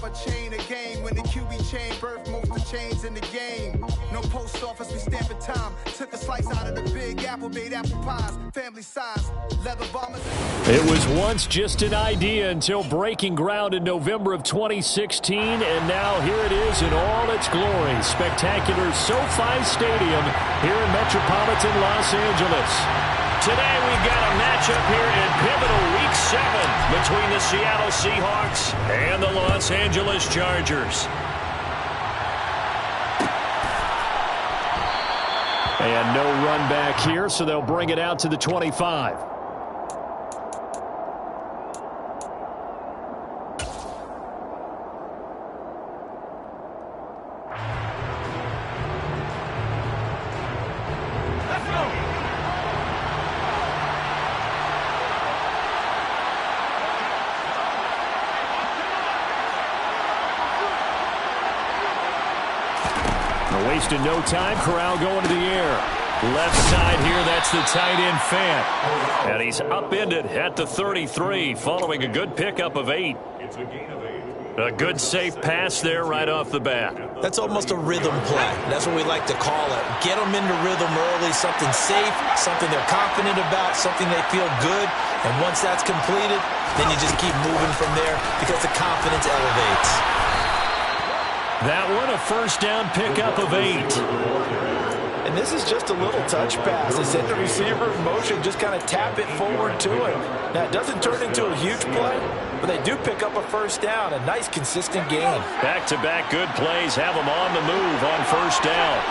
a chain of game. When the QB chain birthed most of chains in the game. No post office, we stamping time. Took a slice out of the big apple, made apple pies. Family size, leather bombers. It was once just an idea until breaking ground in November of 2016, and now here it is in all its glory. Spectacular SoFi Stadium here in metropolitan Los Angeles. Today we've got a matchup here in pivotal Week 7 between the Seattle Seahawks and the Los Angeles Chargers. And no run back here, so they'll bring it out to the 25. Wasting no time. Corral going to the air. Left side here, that's the tight end Fant. And he's upended at the 33 following a good pickup of 8. A good safe pass there right off the bat. That's almost a rhythm play. That's what we like to call it. Get them into rhythm early, something safe, something they're confident about, something they feel good. And once that's completed, then you just keep moving from there because the confidence elevates. That one, a first down pickup of 8. And this is just a little touch pass. They set the receiver in motion, just kind of tap it forward to him. Now, it doesn't turn into a huge play, but they do pick up a first down, a nice, consistent gain. Back-to-back good plays have them on the move on first down.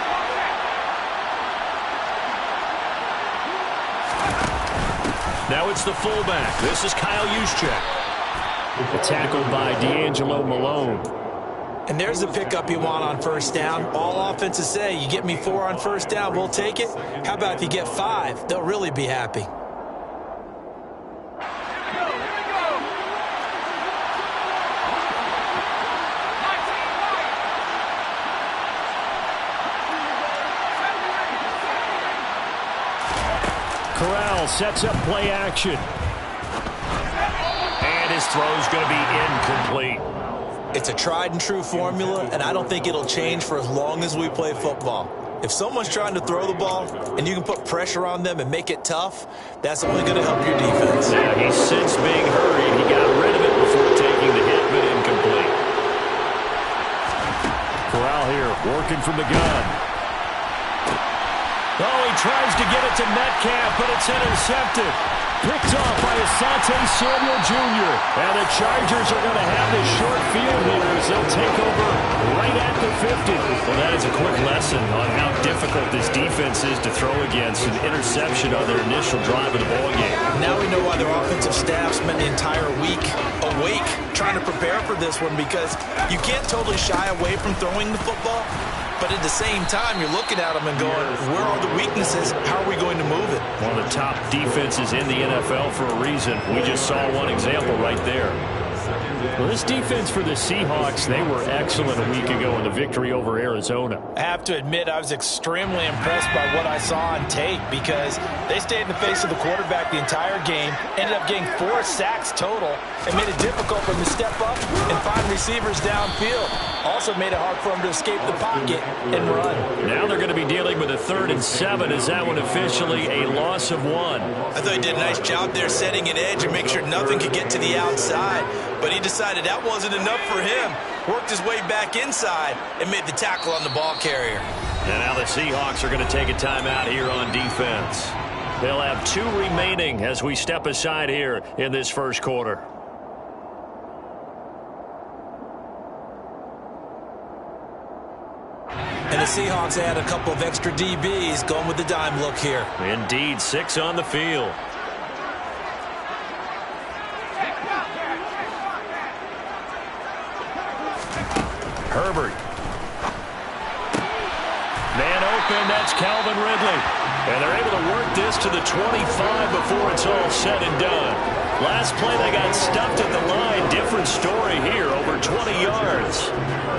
Now it's the fullback. This is Kyle Juszczyk. Tackled by D'Angelo Malone. And there's the pickup you want on first down. All offenses say, you get me 4 on first down, we'll take it. How about if you get 5? They'll really be happy. Corral sets up play action. And his throw's going to be incomplete. It's a tried-and-true formula, and I don't think it'll change for as long as we play football. If someone's trying to throw the ball and you can put pressure on them and make it tough, that's only going to help your defense. Yeah, he's since being hurried. He got rid of it before taking the hit, but incomplete. Corral here, working from the gun. Oh, he tries to get it to Metcalf, but it's intercepted. Picked off by Asante Samuel Jr. And the Chargers are going to have this short field here as they'll take over right at the 50. Well, that is a quick lesson on how difficult this defense is to throw against. An interception on their initial drive of the ballgame. Now we know why their offensive staff spent the entire week awake trying to prepare for this one, because you can't totally shy away from throwing the football. But at the same time, you're looking at them and going, where are the weaknesses? How are we going to move it? One of the top defenses in the NFL for a reason. We just saw one example right there. Well, this defense for the Seahawks, they were excellent a week ago in the victory over Arizona. I have to admit, I was extremely impressed by what I saw on tape, because they stayed in the face of the quarterback the entire game, ended up getting 4 sacks total, and made it difficult for them to step up and find receivers downfield. Also made it hard for them to escape the pocket and run. Now they're going to be dealing with a 3rd and 7. Is that one officially a loss of 1? I thought he did a nice job there setting an edge and make sure nothing could get to the outside. But he decided that wasn't enough for him. Worked his way back inside and made the tackle on the ball carrier. And now the Seahawks are going to take a timeout here on defense. They'll have 2 remaining as we step aside here in this first quarter. And the Seahawks add a couple of extra DBs going with the dime look here. Indeed, 6 on the field. Herbert. Man open, that's Calvin Ridley. And they're able to work this to the 25 before it's all said and done. Last play, they got stuffed at the line. Different story here, over 20 yards.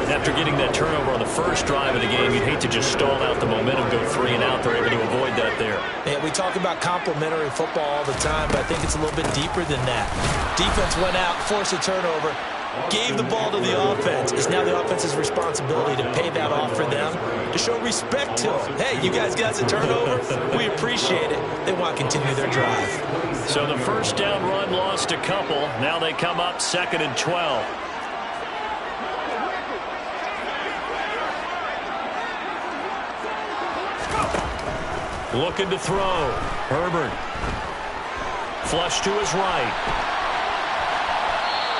After getting that turnover on the first drive of the game, you'd hate to just stall out the momentum, go 3 and out. They're able to avoid that there. Yeah, we talk about complementary football all the time, but I think it's a little bit deeper than that. Defense went out, forced a turnover. gave the ball to the offense. It's now the offense's responsibility to pay that off for them, to show respect to them. Hey, you guys got a turnover? We appreciate it. They want to continue their drive. So the first down run lost a couple. Now they come up 2nd and 12. Looking to throw. Herbert. Flush to his right.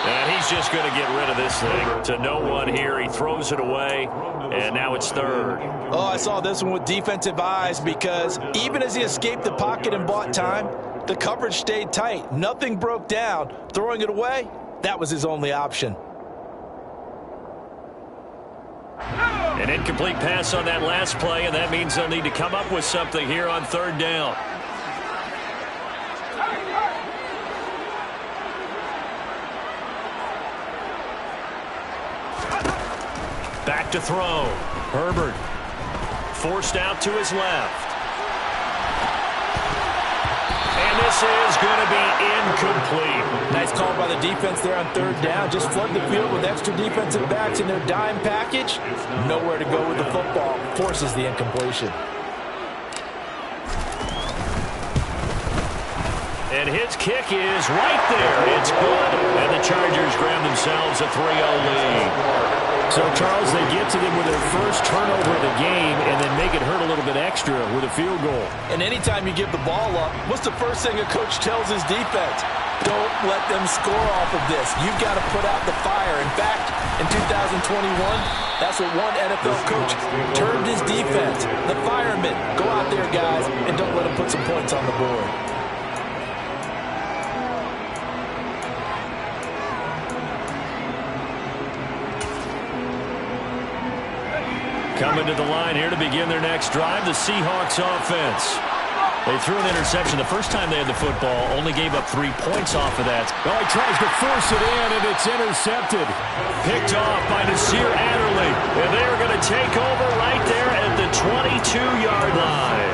And he's just going to get rid of this thing to no one here. He throws it away, and now it's 3rd. Oh, I saw this one with defensive eyes because even as he escaped the pocket and bought time, the coverage stayed tight. Nothing broke down. Throwing it away, that was his only option. An incomplete pass on that last play, and that means they'll need to come up with something here on 3rd down. Back to throw. Herbert forced out to his left. And this is going to be incomplete. Nice call by the defense there on 3rd down. Just flood the field with extra defensive backs in their dime package. Nowhere to go with the football. Forces the incompletion. And his kick is right there. It's good. And the Chargers grab themselves a 3-0 lead. So, Charles, they get to them with their first turnover of the game and then make it hurt a little bit extra with a field goal. And anytime you give the ball up, what's the first thing a coach tells his defense? Don't let them score off of this. You've got to put out the fire. In fact, in 2021, that's what one NFL coach termed his defense. The firemen. Go out there, guys, and don't let them put some points on the board. Coming to the line here to begin their next drive, the Seahawks offense. They threw an interception the first time they had the football, only gave up 3 points off of that. Oh, he tries to force it in, and it's intercepted. Picked off by Nasir Adderley. And they're going to take over right there at the 22-yard line.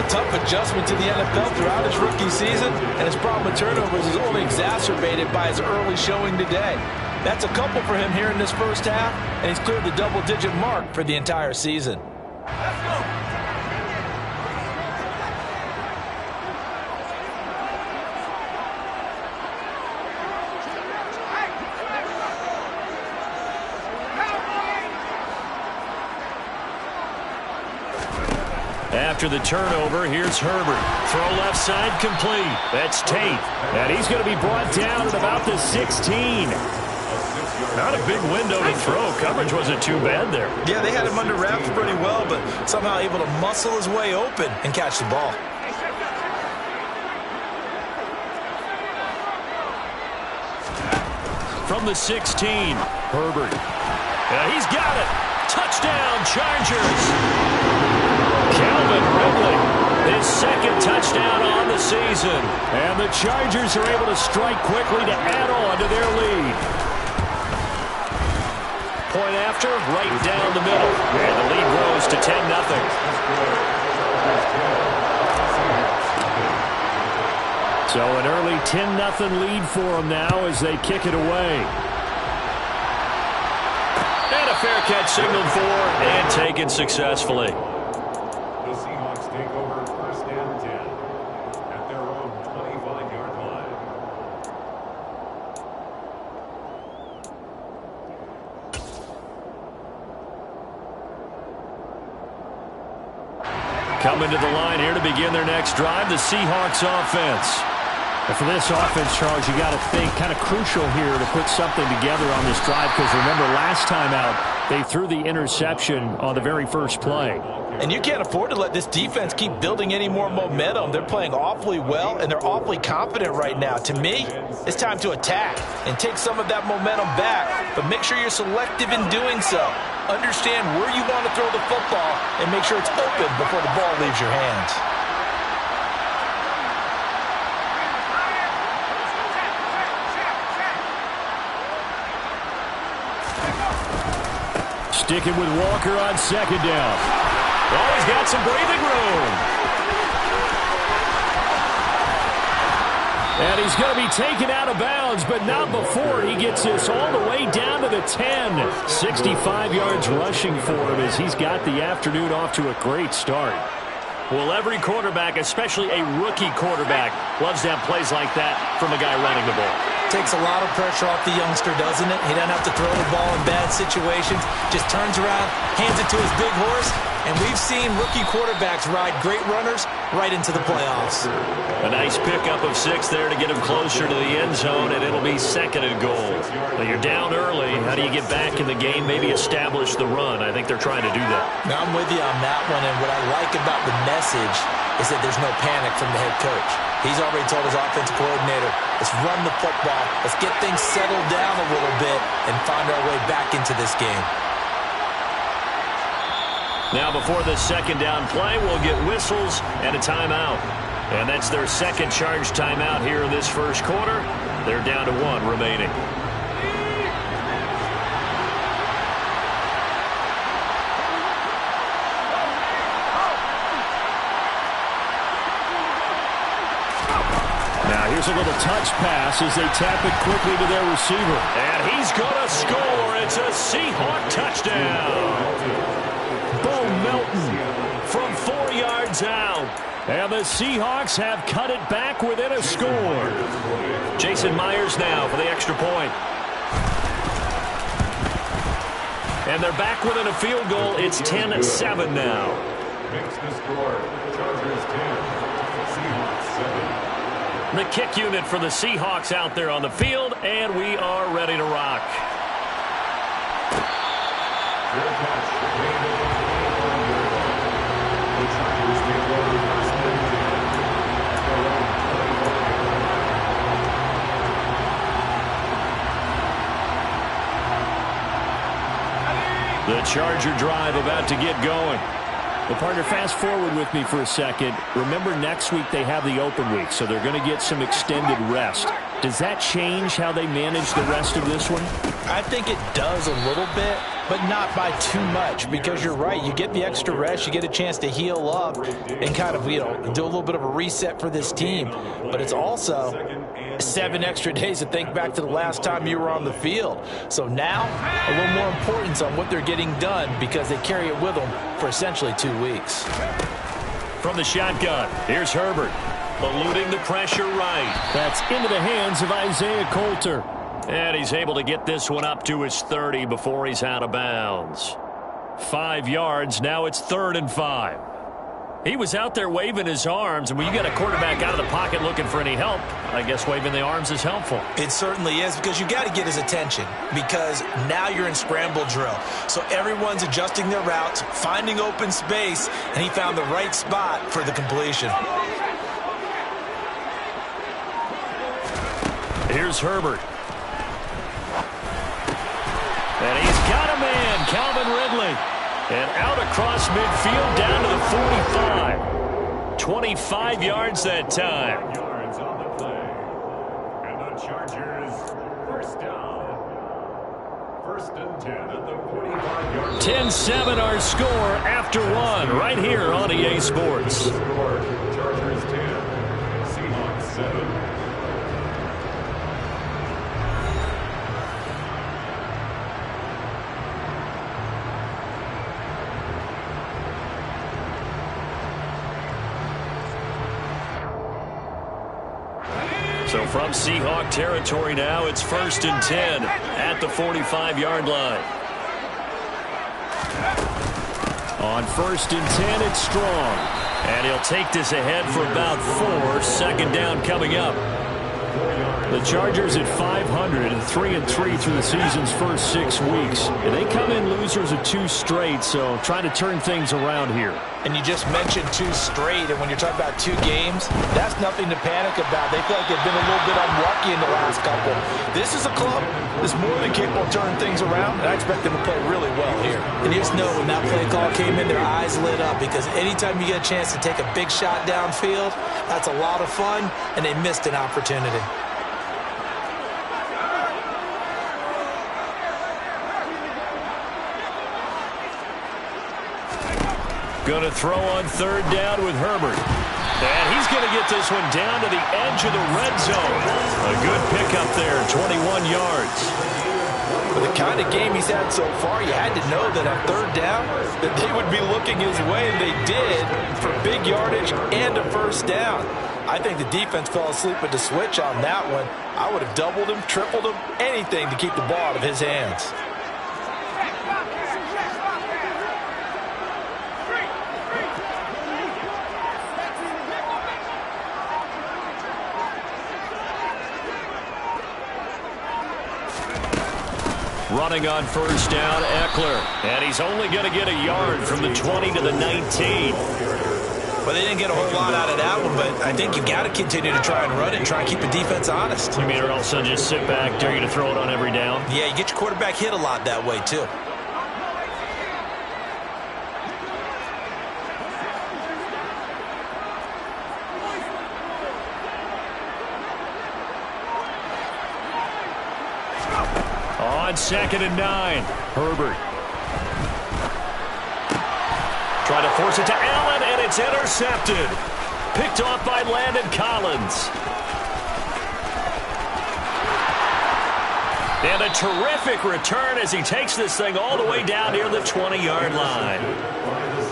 A tough adjustment to the NFL throughout his rookie season, and his problem with turnovers is only exacerbated by his early showing today. That's a couple for him here in this first half, and he's cleared the double-digit mark for the entire season. Let's go. After the turnover, here's Herbert. Throw left side complete. That's Tate. And he's going to be brought down at about the 16. Not a big window to throw. Coverage wasn't too bad there. Yeah, they had him under wraps pretty well, but somehow able to muscle his way open and catch the ball. From the 16, Herbert. He's got it. Touchdown, Chargers. Calvin Ridley, his second touchdown on the season. And the Chargers are able to strike quickly to add on to their lead. Point after, right down the middle. And the lead grows to 10-0. So an early 10-0 lead for them now as they kick it away. And a fair catch signaled for and taken successfully. The Seahawks take over 1st and 10 at their own 25-yard line. Coming to the line here to begin their next drive, the Seahawks offense. And for this offense, Charles, you got to think kind of crucial here to put something together on this drive because remember last time out, they threw the interception on the very first play. And you can't afford to let this defense keep building any more momentum. They're playing awfully well, and they're awfully confident right now. To me, it's time to attack and take some of that momentum back, but make sure you're selective in doing so. Understand where you want to throw the football and make sure it's open before the ball leaves your hands. Sticking with Walker on 2nd down. Oh, he's got some breathing room. And he's going to be taken out of bounds, but not before he gets this all the way down to the 10. 65 yards rushing for him as he's got the afternoon off to a great start. Well, every quarterback, especially a rookie quarterback, loves to have plays like that from a guy running the ball. Takes a lot of pressure off the youngster, doesn't it? He doesn't have to throw the ball in bad situations. Just turns around, hands it to his big horse, and we've seen rookie quarterbacks ride great runners right into the playoffs. A nice pickup of 6 there to get him closer to the end zone, and it'll be 2nd and goal. Now you're down early. How do you get back in the game, maybe establish the run? I think they're trying to do that. Now I'm with you on that one, and what I like about the message is that there's no panic from the head coach. He's already told his offensive coordinator, let's run the football, let's get things settled down a little bit and find our way back into this game. Now before the 2nd down play, we'll get whistles and a timeout. And that's their 2nd charge timeout here in this first quarter. They're down to 1 remaining. Now here's a little touch pass as they tap it quickly to their receiver. And he's going to score. It's a Seahawk touchdown. Bo Melton from 4 yards out. And the Seahawks have cut it back within a score. Jason Myers now for the extra point. And they're back within a field goal. It's 10-7 now. Makes the score. Chargers 10, Seahawks 7. The kick unit for the Seahawks out there on the field, and we are ready to rock. The Charger drive about to get going. Well, partner, fast forward with me for a second. Remember, next week they have the open week, so they're going to get some extended rest. Does that change how they manage the rest of this one? I think it does a little bit, but not by too much, because you're right. You get the extra rest, you get a chance to heal up and kind of, do a little bit of a reset for this team. But it's also 7 extra days to think back to the last time you were on the field. So now, a little more importance on what they're getting done because they carry it with them for essentially 2 weeks. From the shotgun, here's Herbert. Eluding the pressure right. That's into the hands of Isaiah Coulter. And he's able to get this one up to his 30 before he's out of bounds. 5 yards, now it's 3rd and 5. He was out there waving his arms, and when you got a quarterback out of the pocket looking for any help, I guess waving the arms is helpful. It certainly is, because you got to get his attention, because now you're in scramble drill. So everyone's adjusting their routes, finding open space, and he found the right spot for the completion. Here's Herbert. And he's got a man, Calvin Ridley. And out across midfield down to the 45. 25 yards that time. 5 yards on the play. And the Chargers, first down. 1st and 10 at the 45-yard line. 10-7 our score after 1 right here on EA Sports. Chargers 10, Seahawks 7. So from Seahawk territory now, it's 1st and 10 at the 45-yard line. On 1st and 10, it's Strong. And he'll take this ahead for about 4. 2nd down coming up. The Chargers at 500, 3-3 through the season's first 6 weeks. And they come in losers of 2 straight, so trying to turn things around here. And you just mentioned 2 straight, and when you're talking about 2 games, that's nothing to panic about. They feel like they've been a little bit unlucky in the last couple. This is a club that's more than capable of turning things around, and I expect them to play really well here. And you just know when that play call came in, their eyes lit up, because anytime you get a chance to take a big shot downfield, that's a lot of fun, and they missed an opportunity. Going to throw on 3rd down with Herbert. And he's going to get this one down to the edge of the red zone. A good pickup there, 21 yards. For the kind of game he's had so far, you had to know that on third down that they would be looking his way, and they did, for big yardage and a first down. I think the defense fell asleep at the switch on that one. I would have doubled him, tripled him, anything to keep the ball out of his hands. Running on first down, Eckler. And he's only going to get a yard from the 20 to the 19. Well, they didn't get a whole lot out of that one, but I think you got to continue to try and run it and try and keep the defense honest. You mean, or else they'll just sit back, dare you to throw it on every down? Yeah, you get your quarterback hit a lot that way, too. On 2nd and 9, Herbert. Trying to force it to Allen, and it's intercepted. Picked off by Landon Collins. And a terrific return as he takes this thing all the way down near the 20-yard line.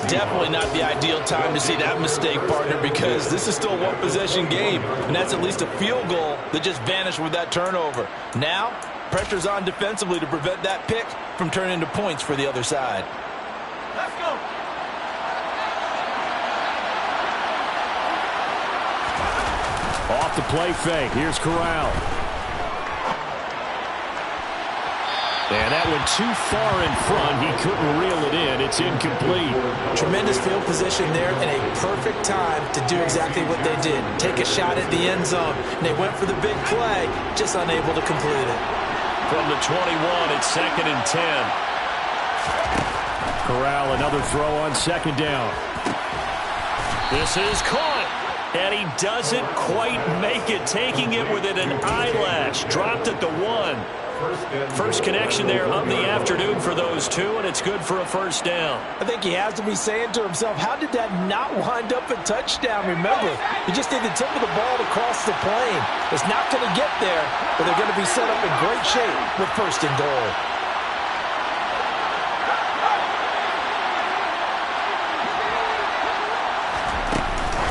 Definitely not the ideal time to see that mistake, partner, because this is still a one-possession game, and that's at least a field goal that just vanished with that turnover. Now, pressure's on defensively to prevent that pick from turning into points for the other side. Let's go. Off the play fake. Here's Corral. And that went too far in front. He couldn't reel it in. It's incomplete. Tremendous field position there and a perfect time to do exactly what they did. Take a shot at the end zone. And they went for the big play, just unable to complete it. From the 21, it's 2nd and 10. Corral, another throw on 2nd down. This is caught. And he doesn't quite make it, taking it within an eyelash. Dropped at the 1. First connection there of the afternoon for those two, and it's good for a first down. I think he has to be saying to himself, how did that not wind up a touchdown? Remember, you just need the tip of the ball to cross the plane. It's not going to get there, but they're going to be set up in great shape with 1st and goal.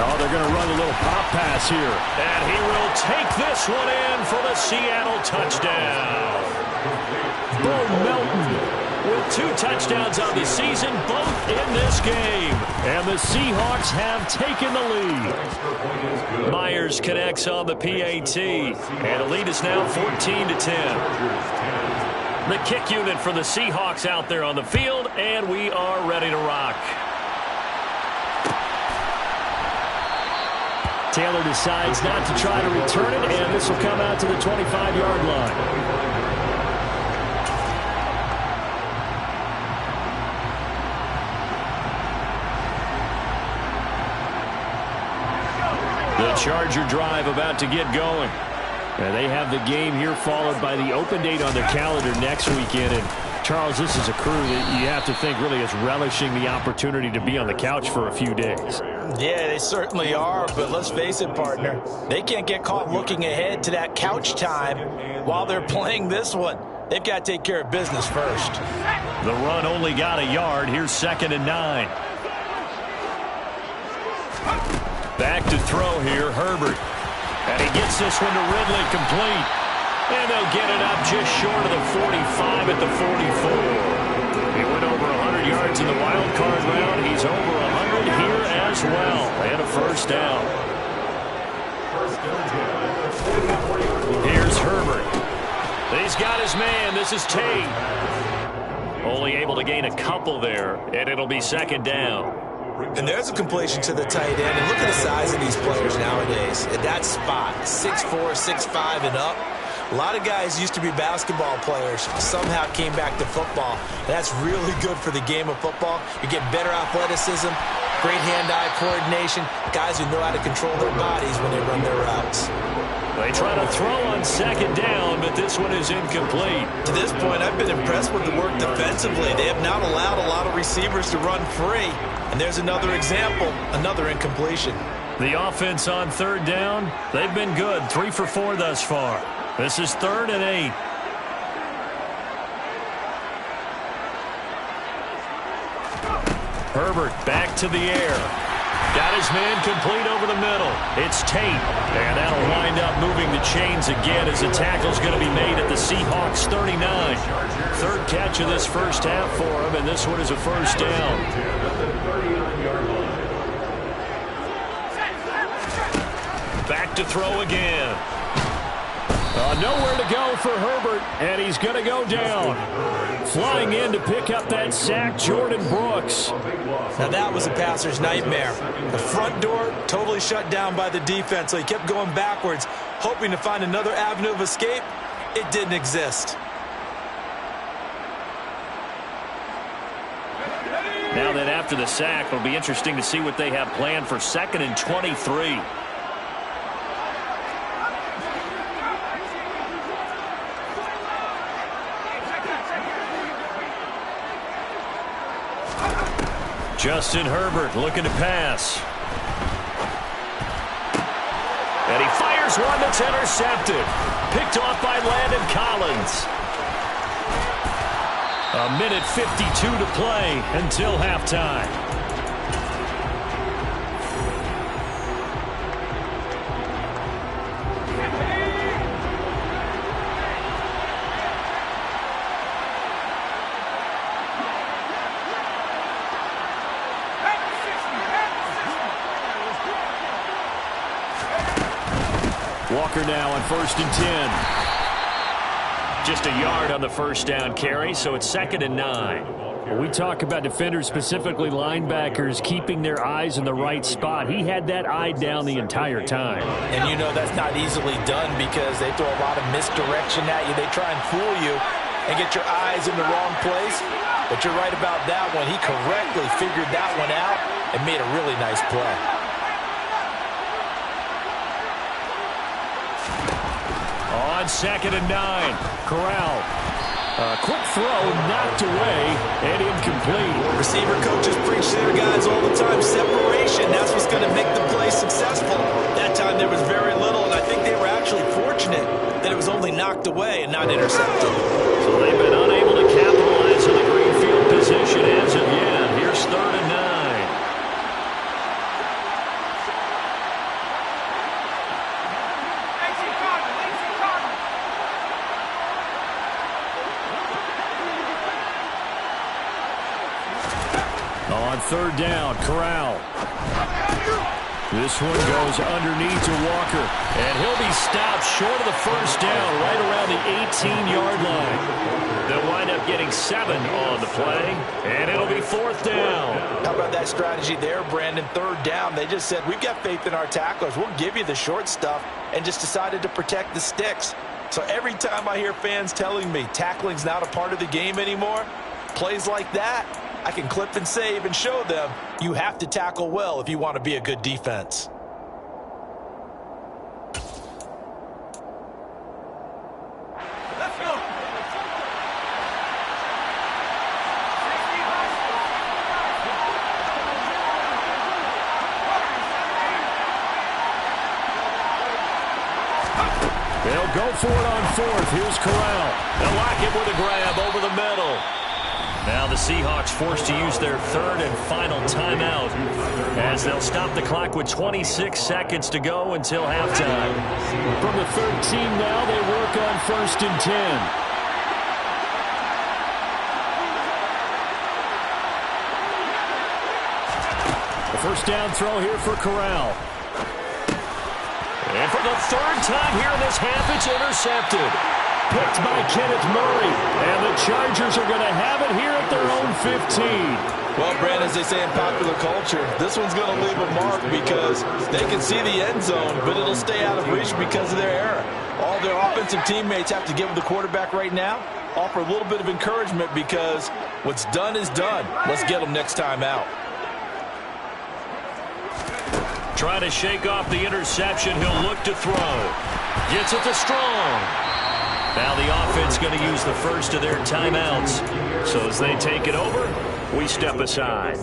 Oh, they're going to run a little pop pass here. And he will take this one in for the Seattle touchdown. Bo Melton with 2 touchdowns on the season, both in this game. And the Seahawks have taken the lead. Myers connects on the PAT. And the lead is now 14-10. The kick unit for the Seahawks out there on the field, and we are ready to rock. Taylor decides not to try to return it, and this will come out to the 25-yard line. The Charger drive about to get going. And they have the game here followed by the open date on their calendar next weekend. And Charles, this is a crew that you have to think really is relishing the opportunity to be on the couch for a few days. Yeah, they certainly are, but let's face it, partner. They can't get caught looking ahead to that couch time while they're playing this one. They've got to take care of business first. The run only got a yard. Here's 2nd and 9. Back to throw here, Herbert. And he gets this one to Ridley complete. And they'll get it up just short of the 45 at the 44. He went over 100 yards in the wild card round. He's over 100 here as well. And a first down. Here's Herbert. He's got his man. This is Tate. Only able to gain a couple there, and it'll be 2nd down. And there's a completion to the tight end. And look at the size of these players nowadays. At that spot, 6'4", 6'5", and up. A lot of guys used to be basketball players, somehow came back to football. That's really good for the game of football. You get better athleticism, great hand-eye coordination, guys who know how to control their bodies when they run their routes. They try to throw on 2nd down, but this one is incomplete. To this point, I've been impressed with the work defensively. They have not allowed a lot of receivers to run free. And there's another example, another incompletion. The offense on third down, they've been good. 3 for 4 thus far. This is 3rd and 8. Herbert back to the air. Got his man complete over the middle. It's Tate, and that'll wind up moving the chains again as the tackle's going to be made at the Seahawks 39. 3rd catch of this first half for him, and this one is a first down. Back to throw again. Nowhere to go for Herbert, and he's going to go down. Flying in to pick up that sack, Jordan Brooks. Now that was a passer's nightmare. The front door totally shut down by the defense, so he kept going backwards, hoping to find another avenue of escape. It didn't exist. Now that after the sack, it'll be interesting to see what they have planned for 2nd and 23. Justin Herbert looking to pass. And he fires one that's intercepted. Picked off by Landon Collins. 1:52 to play until halftime. Walker now on 1st and 10. Just a yard on the first down carry, so it's 2nd and 9. When we talk about defenders, specifically linebackers, keeping their eyes in the right spot. He had that eye down the entire time. And you know that's not easily done because they throw a lot of misdirection at you. They try and fool you and get your eyes in the wrong place. But you're right about that one. He correctly figured that one out and made a really nice play. On 2nd and 9, Corral. Quick throw, knocked away, and incomplete. Receiver coaches preach to their guys all the time. Separation, that's what's going to make the play successful. That time there was very little, and I think they were actually fortunate that it was only knocked away and not intercepted. So they've been unable to capitalize on the greenfield position as of yet. Here's 3rd and 9. On 3rd down, Corral. This one goes underneath to Walker, and he'll be stopped short of the first down right around the 18-yard line. They'll wind up getting 7 on the play, and it'll be 4th down. How about that strategy there, Brandon? 3rd down, they just said, we've got faith in our tacklers. We'll give you the short stuff, and just decided to protect the sticks. So every time I hear fans telling me tackling's not a part of the game anymore, plays like that, I can clip and save and show them you have to tackle well if you want to be a good defense. Let's go. They'll go for it on 4th. Here's Corral. They'll lock it with a grab over the middle. Now the Seahawks forced to use their 3rd and final timeout as they'll stop the clock with 26 seconds to go until halftime. From the 13 now, they work on 1st and 10. The first down throw here for Corral. And for the 3rd time here in this half, it's intercepted. Picked by Kenneth Murray, and the Chargers are going to have it here at their own 15. Well, Brandon, as they say in popular culture, this one's going to leave a mark because they can see the end zone, but it'll stay out of reach because of their error. All their offensive teammates have to give the quarterback right now, offer a little bit of encouragement because what's done is done. Let's get them next time out. Trying to shake off the interception, he'll look to throw. Gets it to Strong. Now the offense going to use the first of their timeouts. So as they take it over, we step aside.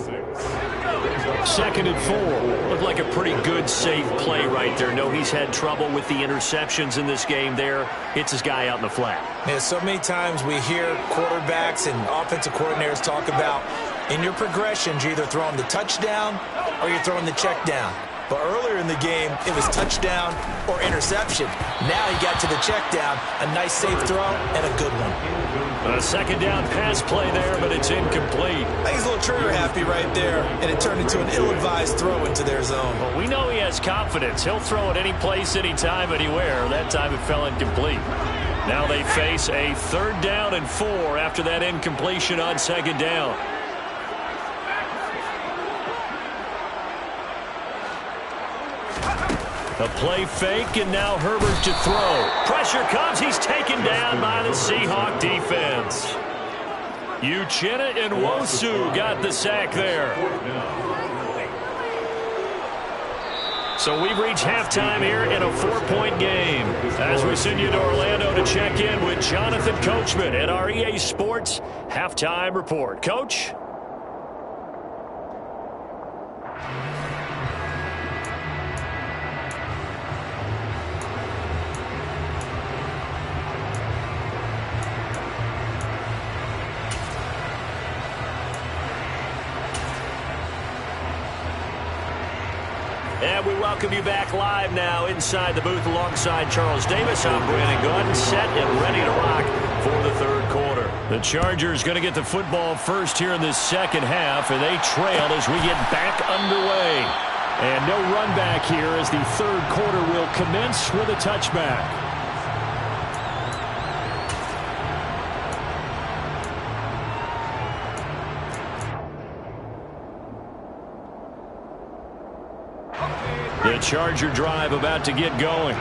2nd and 4. Looked like a pretty good, safe play right there. No, he's had trouble with the interceptions in this game there. Hits his guy out in the flat. Yeah, so many times we hear quarterbacks and offensive coordinators talk about in your progressions, you're either throwing the touchdown or you're throwing the check down. But earlier in the game, it was touchdown or interception. Now he got to the check down, a nice safe throw, and a good one. A 2nd down pass play there, but it's incomplete. I think he's a little trigger happy right there, and it turned into an ill-advised throw into their zone. Well, we know he has confidence. He'll throw it any place, anytime, anywhere. That time it fell incomplete. Now they face a 3rd down and 4 after that incompletion on 2nd down. A play fake, and now Herbert to throw. Pressure comes. He's taken down by the Seahawk defense. Uchenna and Nwosu got the sack there. So we've reached halftime here in a 4-point game. As we send you to Orlando to check in with Jonathan Coachman at our EA Sports Halftime Report. Coach? And we welcome you back live now inside the booth alongside Charles Davis. I'm Brandon Gaudin, set and ready to rock for the 3rd quarter. The Chargers going to get the football first here in this 2nd half, and they trail as we get back underway. And no run back here as the 3rd quarter will commence with a touchback. The Charger drive about to get going.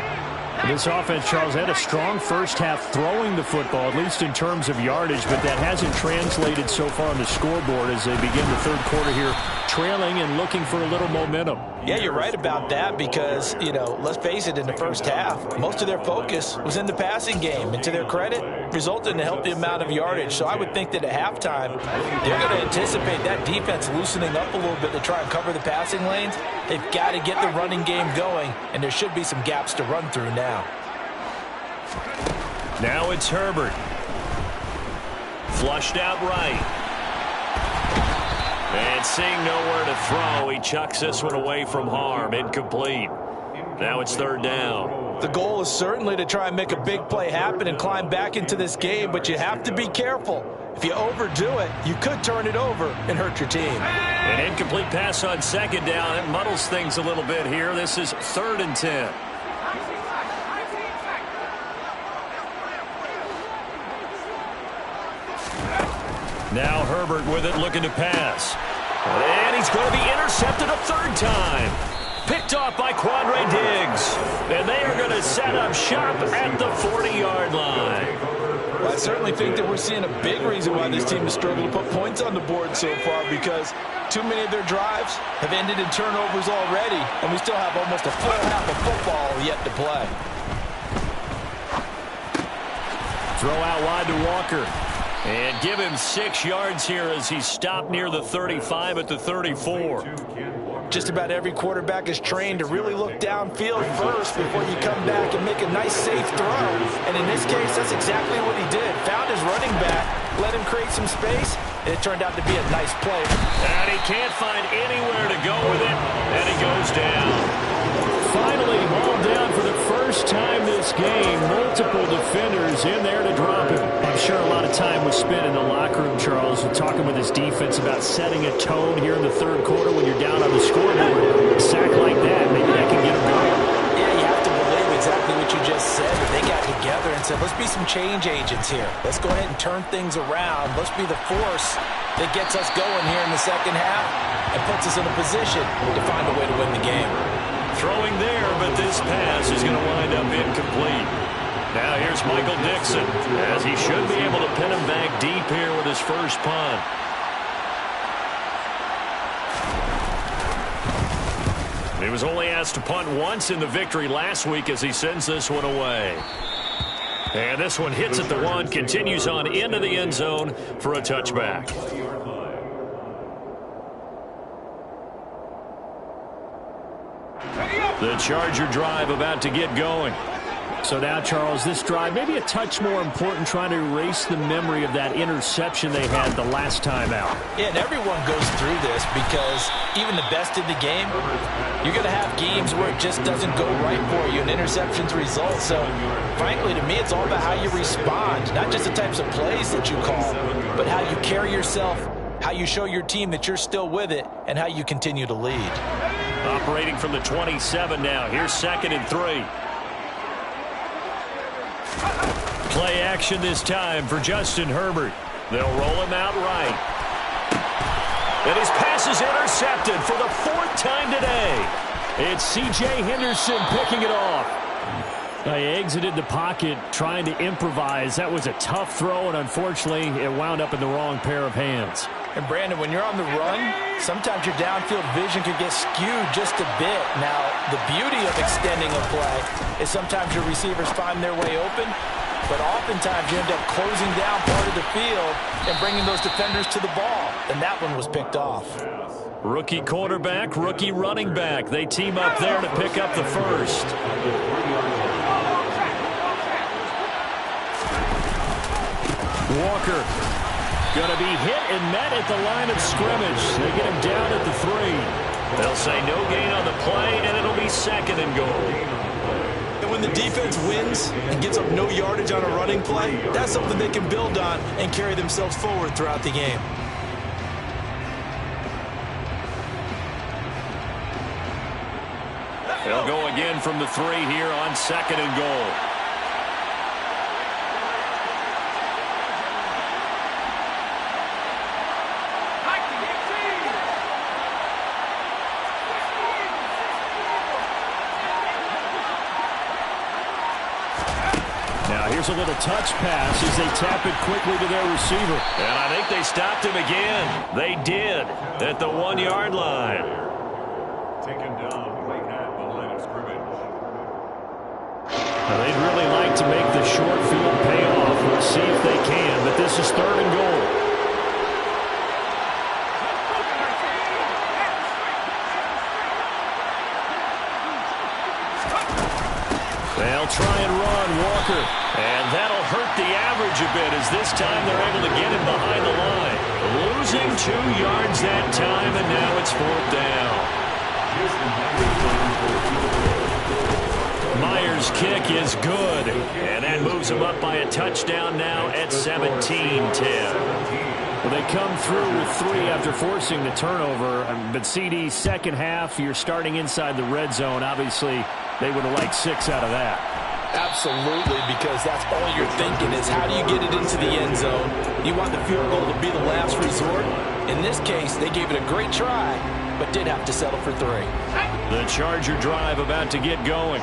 This offense, Charles, had a strong first half throwing the football, at least in terms of yardage, but that hasn't translated so far on the scoreboard as they begin the 3rd quarter here, trailing and looking for a little momentum. Yeah, you're right about that because, let's face it, in the first half, most of their focus was in the passing game. And to their credit, resulted in a healthy amount of yardage. So I would think that at halftime, they're going to anticipate that defense loosening up a little bit to try and cover the passing lanes. They've got to get the running game going, and there should be some gaps to run through now. Now it's Herbert. Flushed out right. And seeing nowhere to throw, he chucks this one away from harm. Incomplete. Now it's 3rd down. The goal is certainly to try and make a big play happen and climb back into this game, but you have to be careful. If you overdo it, you could turn it over and hurt your team. An incomplete pass on 2nd down. It muddles things a little bit here. This is 3rd and 10. Now Herbert with it, looking to pass. And he's going to be intercepted a 3rd time. Picked off by Quandre Diggs. And they are going to set up shop at the 40-yard line. Well, I certainly think that we're seeing a big reason why this team has struggled to put points on the board so far, because too many of their drives have ended in turnovers already, and we still have almost a full half of football yet to play. Throw out wide to Walker. And give him 6 yards here as he's stopped near the 35 at the 34. Just about every quarterback is trained to really look downfield first before you come back and make a nice, safe throw. And in this case, that's exactly what he did. Found his running back, let him create some space, and it turned out to be a nice play. And he can't find anywhere to go with it, and he goes down. Finally hauled down for the first time this game. Multiple defenders in there to drop him. I'm sure a lot of time was spent in the locker room, Charles, talking with his defense about setting a tone here in the 3rd quarter when you're down on the scoreboard. A sack like that, maybe that can get him going. Yeah, you have to believe exactly what you just said, that they got together and said, let's be some change agents here. Let's go ahead and turn things around. Let's be the force that gets us going here in the 2nd half and puts us in a position to find a way to win the game. Throwing there, but this pass is going to wind up incomplete. Now here's Michael Dixon, as he should be able to pin him back deep here with his first punt. He was only asked to punt once in the victory last week as he sends this one away. And this one hits at the 1, continues on into the end zone for a touchback. The Charger drive about to get going. So now, Charles, this drive maybe a touch more important, trying to erase the memory of that interception they had the last time out. Yeah, and everyone goes through this because even the best in the game, you're going to have games where it just doesn't go right for you and interceptions result. So, frankly, to me, it's all about how you respond, not just the types of plays that you call, but how you carry yourself, how you show your team that you're still with it, and how you continue to lead. Operating from the 27 now. Here's 2nd and 3. Play action this time for Justin Herbert. They'll roll him out right. And his pass is intercepted for the 4th time today. It's C.J. Henderson picking it off. He exited the pocket trying to improvise. That was a tough throw, and unfortunately, it wound up in the wrong pair of hands. And, Brandon, when you're on the run, sometimes your downfield vision could get skewed just a bit. Now, the beauty of extending a play is sometimes your receivers find their way open, but oftentimes you end up closing down part of the field and bringing those defenders to the ball. And that one was picked off. Rookie quarterback, rookie running back. They team up there to pick up the first. Walker going to be hit and met at the line of scrimmage. They get him down at the 3. They'll say no gain on the play, and it'll be 2nd and goal. And when the defense wins and gets up no yardage on a running play, that's something they can build on and carry themselves forward throughout the game. They'll go again from the 3 here on 2nd and goal. Here's a little touch pass as they tap it quickly to their receiver. And I think they stopped him again. They did at the 1-yard line. Taken down right at the line of scrimmage. Now, they'd really like to make the short field pay off. We'll see if they can, but this is 3rd and goal. They'll try and run Walker. And that'll hurt the average a bit as this time they're able to get him behind the line. Losing 2 yards that time, and now it's 4th down. Myers' kick is good, and that moves him up by a touchdown now at 17-10. Well, they come through with 3 after forcing the turnover. But CD, second half, you're starting inside the red zone. Obviously, they would have liked 6 out of that. Absolutely, because that's all you're thinking is how do you get it into the end zone? You want the field goal to be the last resort. In this case, they gave it a great try, but did have to settle for 3. The Charger drive about to get going.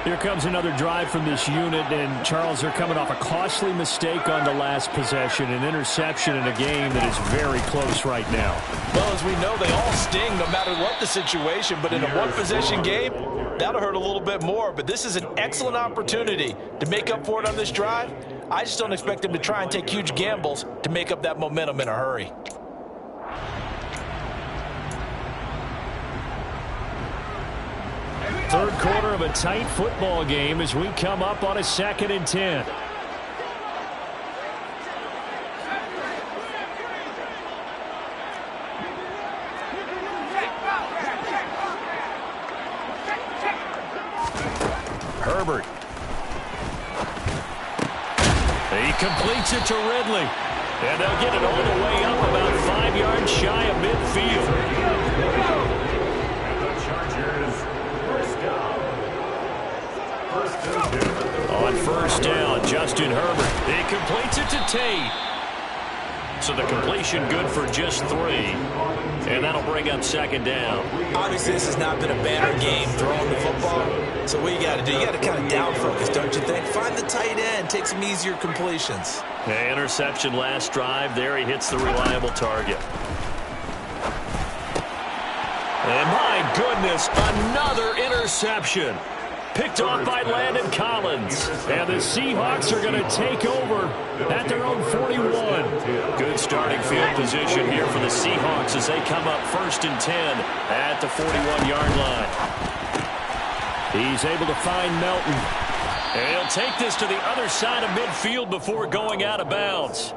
Here comes another drive from this unit, and Charles, they're coming off a costly mistake on the last possession, an interception in a game that is very close right now. Well, as we know, they all sting no matter what the situation, but in a one-possession game, that'll hurt a little bit more. But this is an excellent opportunity to make up for it on this drive. I just don't expect them to try and take huge gambles to make up that momentum in a hurry. Third quarter of a tight football game as we come up on a 2nd and 10. Herbert. He completes it to Ridley. And they'll get it all the way up about 5 yards shy of midfield. And the Chargers, first down. On 1st down, Justin Herbert. He completes it to Tate. So the completion good for just 3. And that'll bring up 2nd down. Obviously, this has not been a banner game throwing the football. So what you got to do, you got to kind of down focus, don't you think? Find the tight end, take some easier completions. Interception last drive. There he hits the reliable target. And my goodness, another interception. Picked off by Landon Collins. And the Seahawks are going to take over at their own 41. Good starting field position here for the Seahawks as they come up 1st and 10 at the 41-yard line. He's able to find Melton. And he'll take this to the other side of midfield before going out of bounds.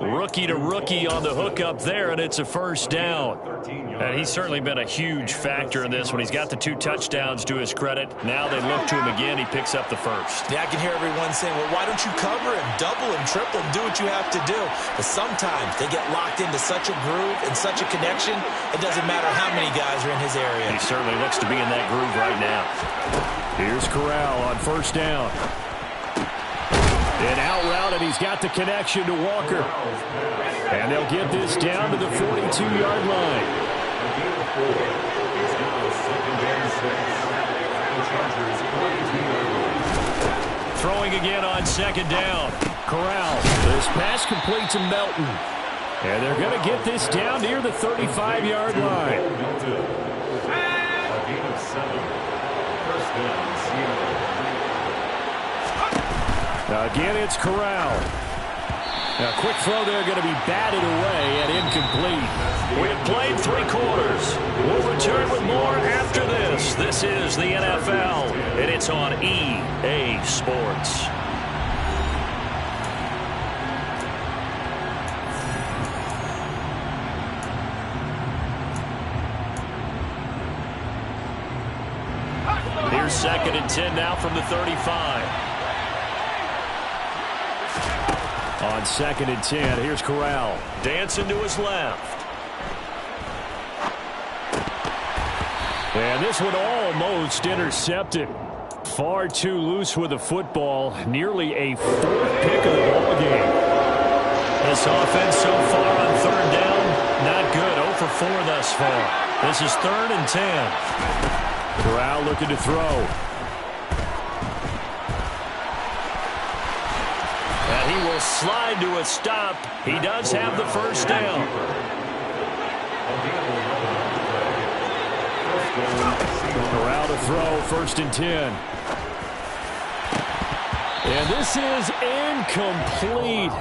Rookie to rookie on the hookup there, and it's a first down. And he's certainly been a huge factor in this when he's got the 2 touchdowns to his credit. Now they look to him again. He picks up the first. Yeah, I can hear everyone saying, well, why don't you cover him, double him, triple him, do what you have to do. But sometimes they get locked into such a groove and such a connection, it doesn't matter how many guys are in his area. He certainly looks to be in that groove right now. Here's Corral on first down. An out route, and he's got the connection to Walker. And they'll get this down to the 42-yard line. Throwing again on second down. Corral. This pass complete to Melton. And they're going to get this down near the 35-yard line. Again, it's Corral. A quick throw there going to be batted away and incomplete. We have played 3 quarters. We'll return with more after this. This is the NFL, and it's on EA Sports. Here's 2nd and 10 now from the 35. On 2nd and 10, here's Corral. Dancing to his left. And this one almost intercepted. Far too loose with the football. Nearly a 4th pick of the ball game. This offense so far on 3rd down, not good. 0 for 4 thus far. This is 3rd and 10. Corral looking to throw. He will slide to a stop. He does have the first down. Corral to throw, 1st and 10. And this is incomplete.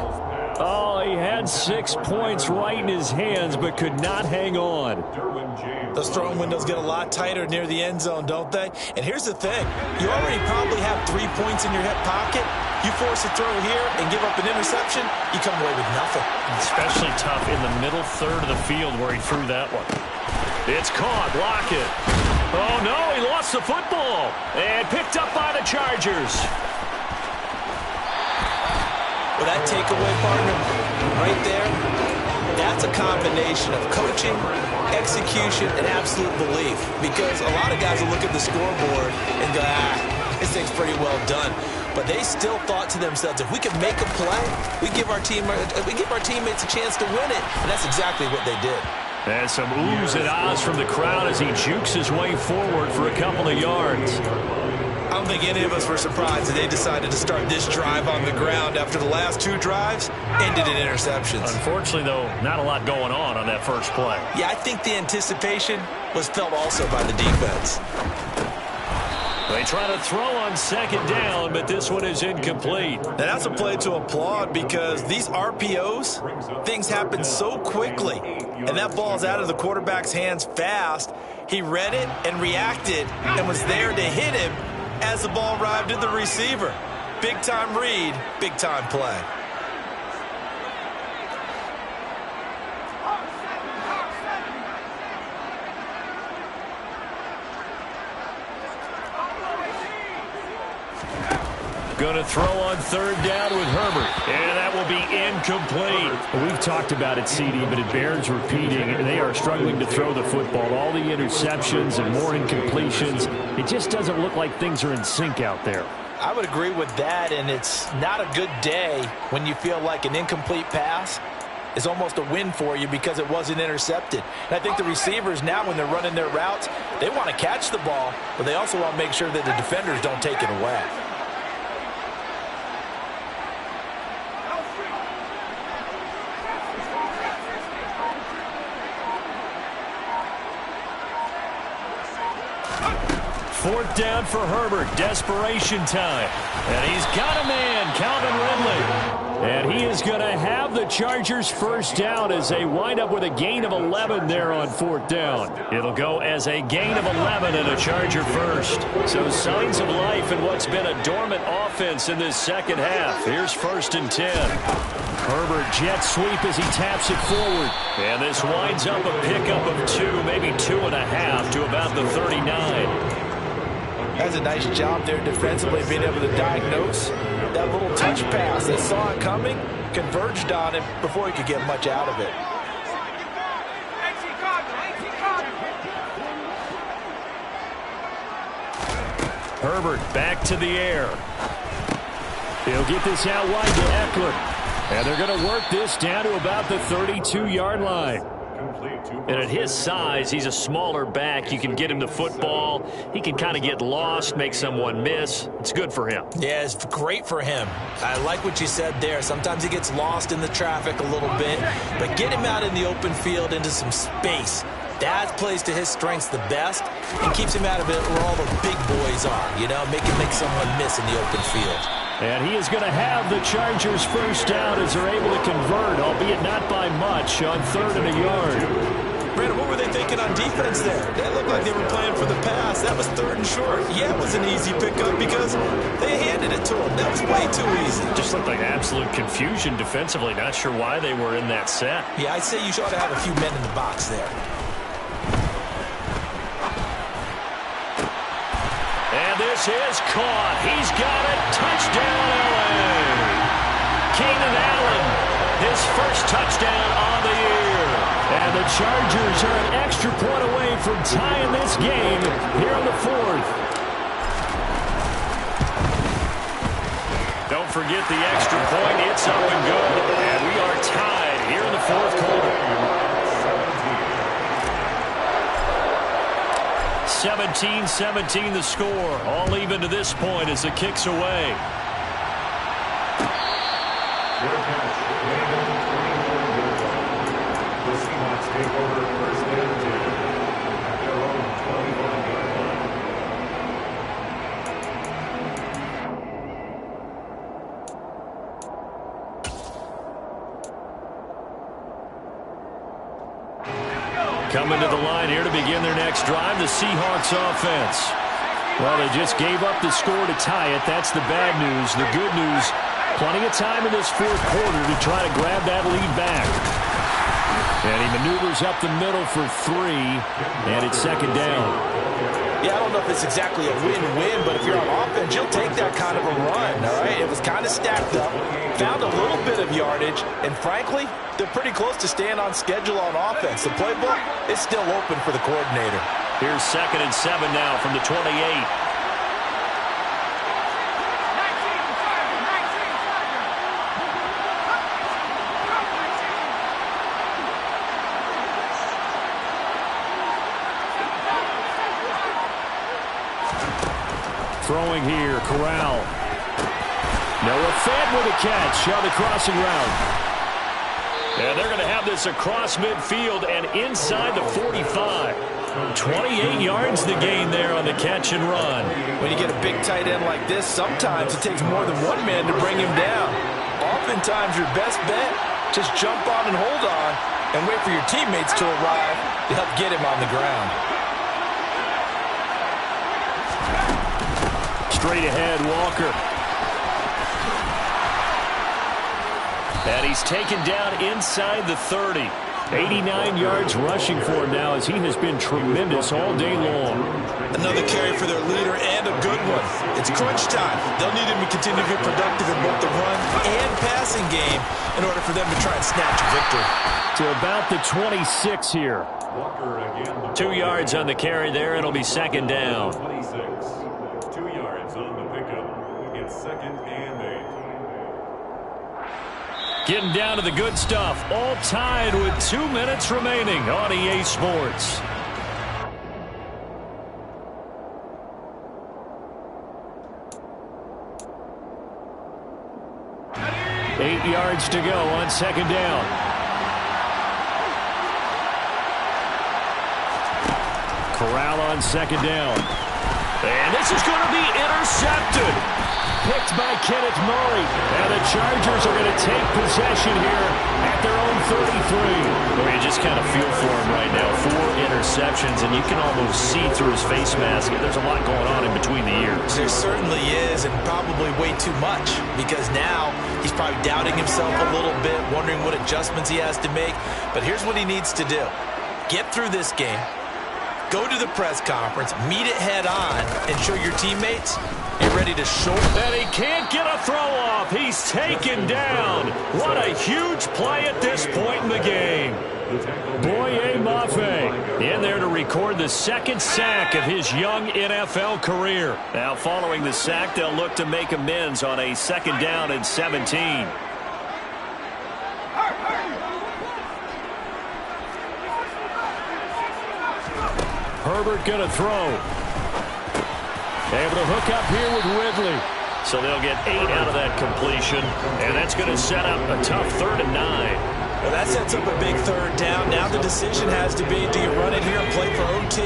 Oh, he had 6 points right in his hands, but could not hang on. Those throwing windows get a lot tighter near the end zone, don't they? And here's the thing. You already probably have 3 points in your hip pocket. You force a throw here and give up an interception, you come away with nothing. Especially tough in the middle third of the field where he threw that one. It's caught. Block it. Oh, no, he lost the football. And picked up by the Chargers. Well, that takeaway, partner, right there, that's a combination of coaching, execution, and absolute belief. Because a lot of guys will look at the scoreboard and go, this thing's pretty well done. But they still thought to themselves, if we can make a play, we give our teammates a chance to win it. And that's exactly what they did. And some oohs and ahs from the crowd as he jukes his way forward for a couple of yards. I don't think any of us were surprised that they decided to start this drive on the ground after the last 2 drives ended in interceptions. Unfortunately, though, not a lot going on that first play. Yeah, I think the anticipation was felt also by the defense. They try to throw on 2nd down, but this one is incomplete. And that's a play to applaud because these RPOs, things happen so quickly. And that ball's out of the quarterback's hands fast. He read it and reacted and was there to hit him as the ball arrived at the receiver. Big-time read, big-time play. Going to throw on 3rd down with Herbert. And that will be incomplete. We've talked about it, CD, but it bears repeating. They are struggling to throw the football. All the interceptions and more incompletions. It just doesn't look like things are in sync out there. I would agree with that, and it's not a good day when you feel like an incomplete pass is almost a win for you because it wasn't intercepted. And I think the receivers now, when they're running their routes, they want to catch the ball, but they also want to make sure that the defenders don't take it away. Fourth down for Herbert. Desperation time. And he's got a man, Calvin Ridley. And he is going to have the Chargers first down as they wind up with a gain of 11 there on fourth down. It'll go as a gain of 11 and a Charger first. So signs of life in what's been a dormant offense in this second half. Here's 1st and 10. Herbert jet sweep as he taps it forward. And this winds up a pickup of 2, maybe 2.5 to about the 39. That's a nice job there defensively, being able to diagnose that little touch pass. They saw it coming, converged on it before he could get much out of it. Herbert back to the air. He'll get this out wide to Eckler. And they're going to work this down to about the 32-yard line. And at his size, he's a smaller back. You can get him the football. He can kind of get lost, make someone miss. It's good for him. Yeah, it's great for him. I like what you said there. Sometimes he gets lost in the traffic a little bit. But get him out in the open field into some space. That plays to his strengths the best and keeps him out of it where all the big boys are. You know, make someone miss in the open field. And he is going to have the Chargers first down as they're able to convert, albeit not by much, on 3rd and a yard. Brandon, what were they thinking on defense there? They looked like they were playing for the pass. That was 3rd and short. Yeah, it was an easy pickup because they handed it to him. That was way too easy. Just looked like absolute confusion defensively. Not sure why they were in that set. Yeah, I'd say you ought to have a few men in the box there. And this is caught. He's got it. Touchdown, L.A. Keenan Allen, his first touchdown on the year. And the Chargers are an extra point away from tying this game here in the 4th. Don't forget the extra point. It's up and good. And we are tied here in the 4th quarter. 17-17 the score. All even to this point as the kick's away. The Seahawks take over 1st and 10 at their own 25-yard line. Coming to the line here to begin their next drive, the Seahawks offense. Well, they just gave up the score to tie it. That's the bad news. The good news, plenty of time in this 4th quarter to try to grab that lead back. And he maneuvers up the middle for 3, and it's 2nd down. Yeah, I don't know if it's exactly a win-win, but if you're on offense, you'll take that kind of a run, all right? It was kind of stacked up, found a little bit of yardage, and frankly, they're pretty close to staying on schedule on offense. The playbook is still open for the coordinator. Here's 2nd and 7 now from the 28. Throwing here, Corral. Noah Fant with a catch on the crossing route. And they're going to have this across midfield and inside the 45. 28 yards the gain there on the catch and run. When you get a big tight end like this, sometimes it takes more than one man to bring him down. Oftentimes your best bet, just jump on and hold on and wait for your teammates to arrive to help get him on the ground. Straight ahead, Walker. And he's taken down inside the 30. 89 yards rushing for him now as he has been tremendous all day long. Another carry for their leader and a good one. It's crunch time. They'll need him to continue to be productive in both the run and passing game in order for them to try and snatch a victory. To about the 26 here. Walker again. 2 yards on the carry there. It'll be 2nd down. 26. 2 yards on the pickup. It's 2nd and 8. Getting down to the good stuff. All tied with 2 minutes remaining on EA Sports. Eight yards to go on 2nd down. Corral on 2nd down. And this is going to be intercepted. picked by Kenneth Murray. And the Chargers are going to take possession here at their own 33. Well, you just kind of feel for him right now. 4 interceptions, and you can almost see through his face mask. There's a lot going on in between the ears. There certainly is, and probably way too much, because now he's probably doubting himself a little bit, wondering what adjustments he has to make. But here's what he needs to do. Get through this game, go to the press conference, meet it head on, and show your teammates you're ready to show. And he can't get a throw off. He's taken down. What a huge play at this point in the game. Boye Mafe in there to record the 2nd sack of his young NFL career. Now following the sack, they'll look to make amends on a 2nd down and 17. Herbert going to throw. Able to hook up here with Ridley. So they'll get 8 out of that completion, and that's going to set up a tough 3rd and 9. Well, that sets up a big 3rd down. Now the decision has to be, do you run it here and play for OT,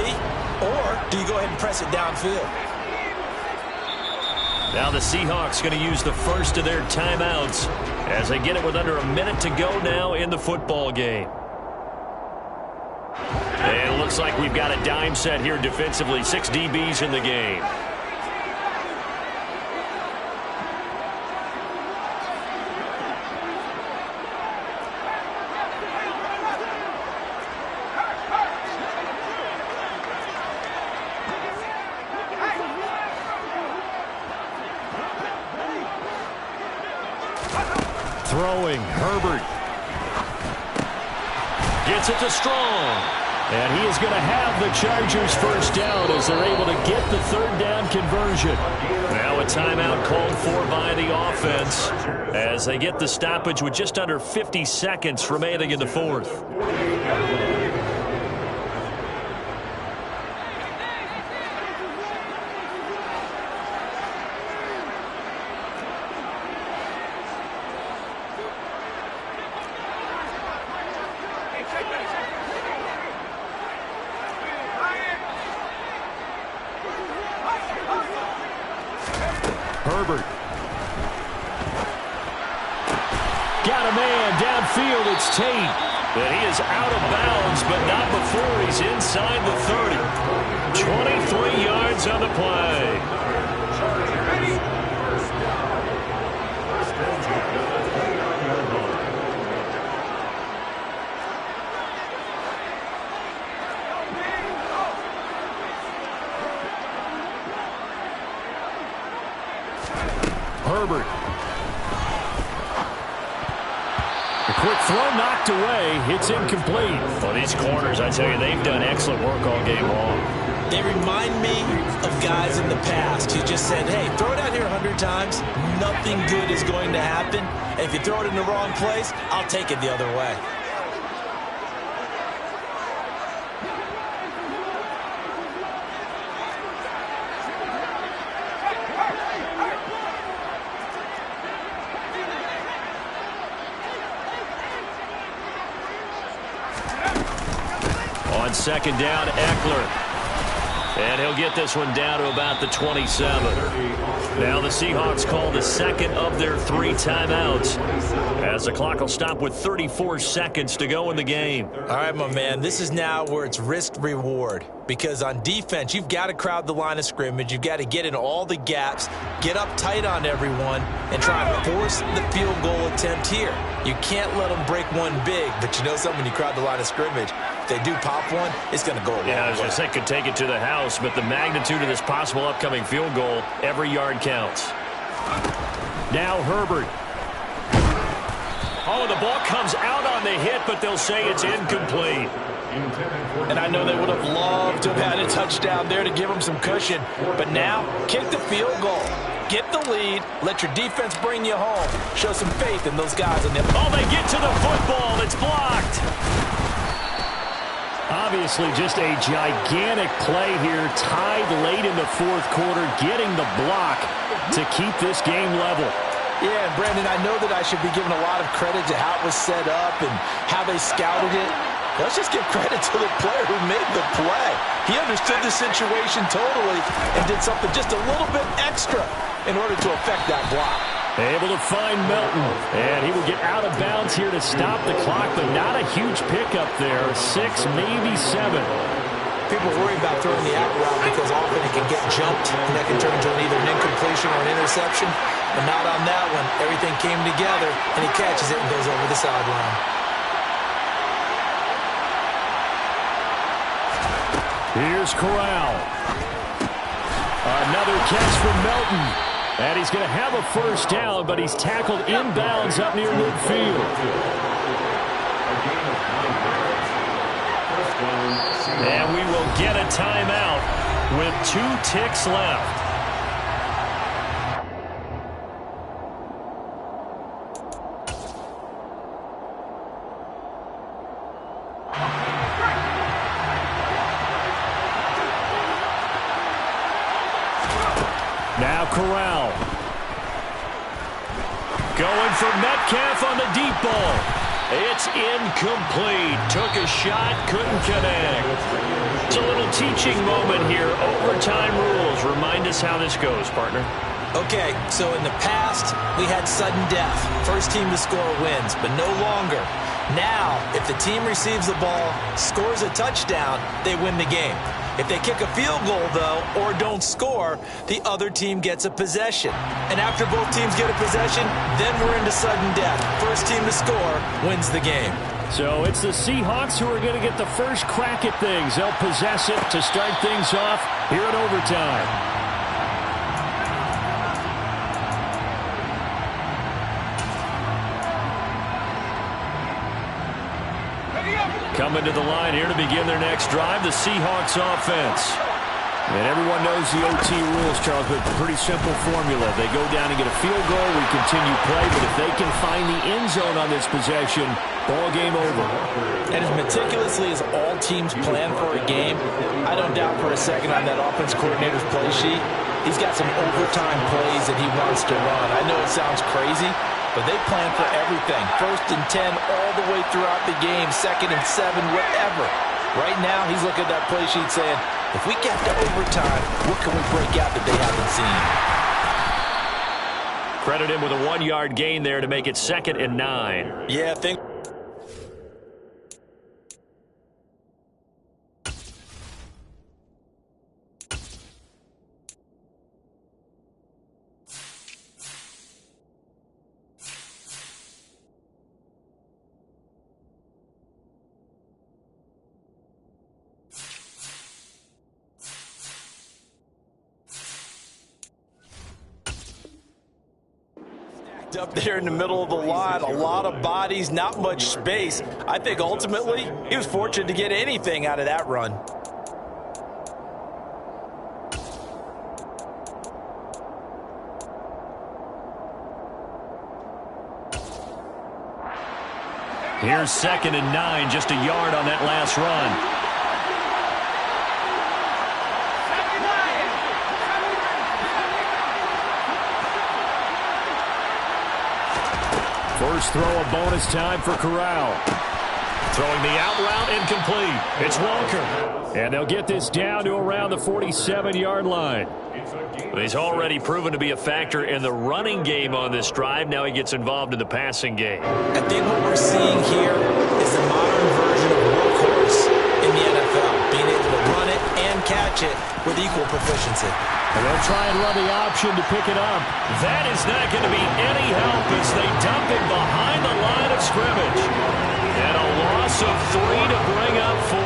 or do you go ahead and press it downfield? Now the Seahawks going to use the first of their timeouts as they get it with under a minute to go now in the football game. And it looks like we've got a dime set here defensively. 6 DBs in the game. Throwing, Herbert. Gets it to Strong. And he is going to have the Chargers first down as they're able to get the 3rd down conversion. Now a timeout called for by the offense as they get the stoppage with just under 50 seconds remaining in the 4th. Herbert. Got a man downfield. It's Tate. And he is out of bounds, but not before he's inside the 30. 23 yards on the play. Herbert. A quick throw knocked away. It's incomplete. Well, these corners, I tell you, they've done excellent work all game long. They remind me of guys in the past who just said, hey, throw it out here 100 times. Nothing good is going to happen. And if you throw it in the wrong place, I'll take it the other way. On 2nd down, Eckler. And he'll get this one down to about the 27. Now the Seahawks call the 2nd of their 3 timeouts as the clock will stop with 34 seconds to go in the game. All right, my man, this is now where it's risk-reward. Because on defense, you've got to crowd the line of scrimmage. You've got to get in all the gaps, get up tight on everyone, and try and force the field goal attempt here. You can't let them break one big, but you know something, when you crowd the line of scrimmage, if they do pop one, it's going to go a long way. Yeah, I was going to say could take it to the house, but the magnitude of this possible upcoming field goal, every yard counts. Now Herbert. Oh, the ball comes out on the hit, but they'll say it's incomplete. And I know they would have loved to have had a touchdown there to give them some cushion. But now, kick the field goal. Get the lead. Let your defense bring you home. Show some faith in those guys. Oh, they get to the football. It's blocked. Obviously, just a gigantic play here. Tied late in the 4th quarter. Getting the block to keep this game level. Yeah, and Brandon, I know that I should be giving a lot of credit to how it was set up and how they scouted it. Let's just give credit to the player who made the play. He understood the situation totally and did something just a little bit extra in order to affect that block. Able to find Melton, and he will get out of bounds here to stop the clock, but not a huge pickup there. 6, maybe 7. People worry about throwing the out route because often it can get jumped, and that can turn into either an incompletion or an interception. But not on that one. Everything came together, and he catches it and goes over the sideline. Here's Corral. Another catch from Melton. And he's going to have a first down, but he's tackled inbounds up near midfield. And we will get a timeout with 2 ticks left. Now Corral. Going for Metcalf on the deep ball. It's incomplete. Took a shot, couldn't connect. It's a little teaching moment here. Overtime rules. Remind us how this goes, partner. Okay, so in the past, we had sudden death. First team to score wins, but no longer. Now, if the team receives the ball, scores a touchdown, they win the game. If they kick a field goal, though, or don't score, the other team gets a possession. And after both teams get a possession, then we're into sudden death. First team to score wins the game. So it's the Seahawks who are going to get the first crack at things. They'll possess it to start things off here in overtime. Coming to the line here to begin their next drive, the Seahawks offense. And everyone knows the OT rules, Charles, but pretty simple formula. They go down and get a field goal, we continue play, but if they can find the end zone on this possession, ball game over. And as meticulously as all teams plan for a game, I don't doubt for a second on that offense coordinator's play sheet, he's got some overtime plays that he wants to run. I know it sounds crazy, but they plan for everything. 1st and 10 all the way throughout the game, 2nd and 7, whatever. Right now, he's looking at that play sheet saying, if we get to overtime, what can we break out that they haven't seen? Credit him with a 1-yard gain there to make it 2nd and 9. Yeah, I think. Up there in the middle of the line, a lot of bodies, not much space. I think ultimately he was fortunate to get anything out of that run. Here's 2nd and 9, just a yard on that last run. First throw of bonus time for Corral. Throwing the out route, incomplete. It's Walker. And they'll get this down to around the 47-yard line. He's already proven to be a factor in the running game on this drive. Now he gets involved in the passing game. I think what we're seeing here is the modern version of workhorse in the NFL. Being able to run it and catch it with equal proficiency. And they'll try and run the option to pick it up. That is not going to be any help as they dump it behind the line of scrimmage. And a loss of 3 to bring up 4.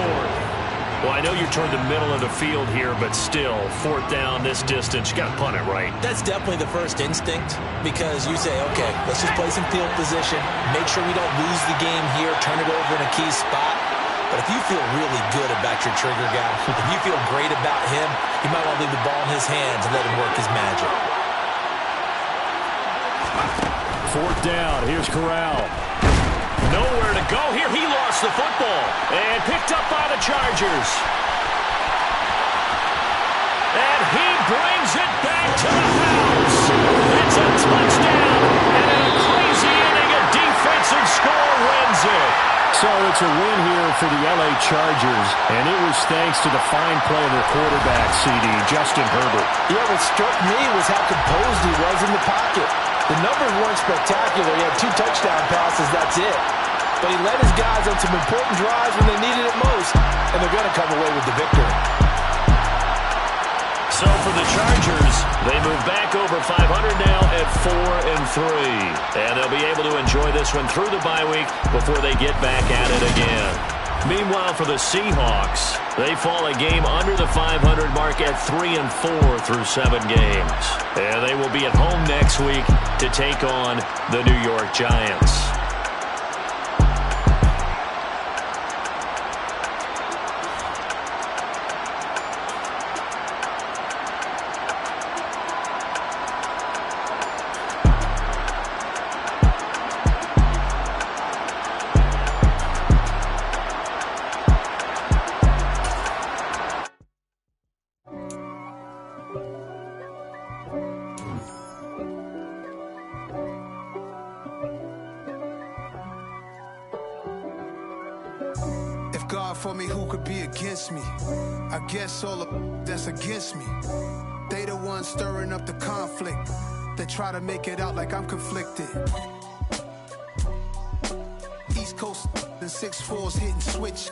Well, I know you're toward the middle of the field here, but still, 4th down this distance, you got to punt it, right? That's definitely the first instinct because you say, okay, let's just play some field position, make sure we don't lose the game here, turn it over in a key spot. But if you feel really good about your trigger guy, if you feel great about him, you might want to leave the ball in his hands and let him work his magic. 4th down, here's Corral. Nowhere to go here. He lost the football and picked up by the Chargers. And he brings it back to the house. It's a touchdown. And in a crazy inning, a defensive score wins it. So it's a win here for the L.A. Chargers, and it was thanks to the fine play of their quarterback, CD, Justin Herbert. Yeah, what struck me was how composed he was in the pocket. The numbers weren't spectacular. He had 2 touchdown passes, that's it. But he led his guys on some important drives when they needed it most, and they're going to come away with the victory. So for the Chargers, they move back over 500 now at 4-3. And they'll be able to enjoy this one through the bye week before they get back at it again. Meanwhile, for the Seahawks, they fall a game under the 500 mark at 3-4 through 7 games. And they will be at home next week to take on the New York Giants. God for me, who could be against me? I guess all of that's against me. They the ones stirring up the conflict. They try to make it out like I'm conflicted. East Coast and 6'4's hitting switch.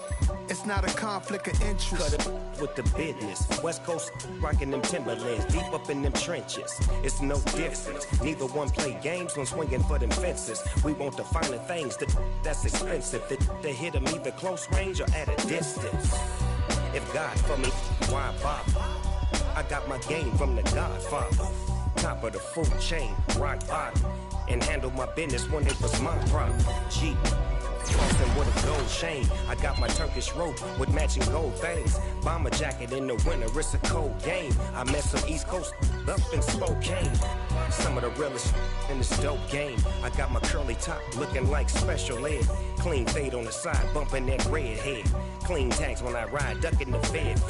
It's not a conflict of interest. Cut it with the business. West Coast rocking them Timberlands, deep up in them trenches. It's no difference. Neither one play games when swinging for them fences. We want the finer things that's expensive. They hit them either close range or at a distance. If God for me, why bother? I got my game from the Godfather. Top of the food chain, rock bottom. And handle my business when it was my problem. G. Crossing with a gold chain. I got my Turkish rope with matching gold things. Bomber jacket in the winter, it's a cold game. I met some East Coast up in Spokane. Some of the realest in this dope game. I got my curly top looking like special ed. Clean fade on the side, bumping that red head. Clean tags when I ride, ducking the feds.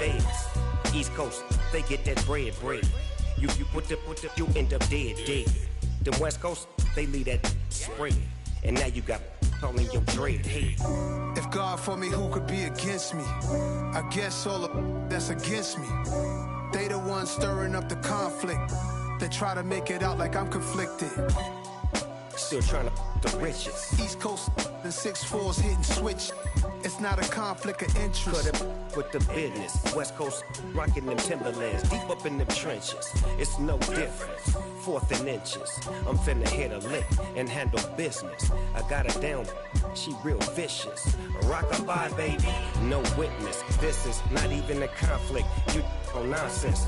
East Coast, they get that bread. You you end up dead. Them West Coast, they leave that spread. And now you got calling your dread head. If God for me, who could be against me? I guess all of that's against me. They the ones stirring up the conflict. They try to make it out like I'm conflicted. Still trying to the riches. East Coast and 6'4's hitting switch. It's not a conflict of interest. Cut it with the business. West Coast rocking them Timberlands, deep up in them trenches. It's no difference. 4th and inches. I'm finna hit a lick and handle business. I got her down. She real vicious. Rock-a-bye, baby. No witness. This is not even a conflict. You on nonsense.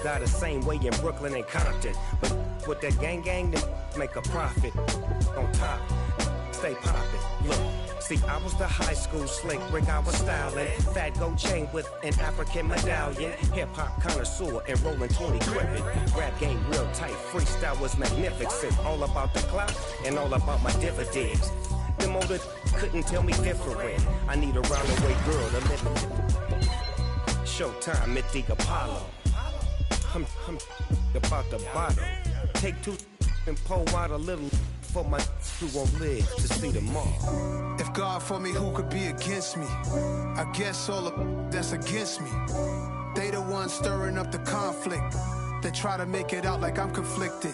Got the same way in Brooklyn and Compton. But with that gang, then make a profit. On top, stay poppin'. Look, see, I was the high school slick Rick, I was styling. Fat gold chain with an African medallion. Hip-hop connoisseur and rolling 20 gripping. Rap game real tight, freestyle was magnificent. All about the clout and all about my dividends. Them older couldn't tell me different. I need a roundaway girl to live in. Showtime at the Apollo. I'm about the bottom. Take 2 and pull out a little for my who won't live to see tomorrow. If God for me, who could be against me? I guess all of that's against me. They the ones stirring up the conflict. They try to make it out like I'm conflicted.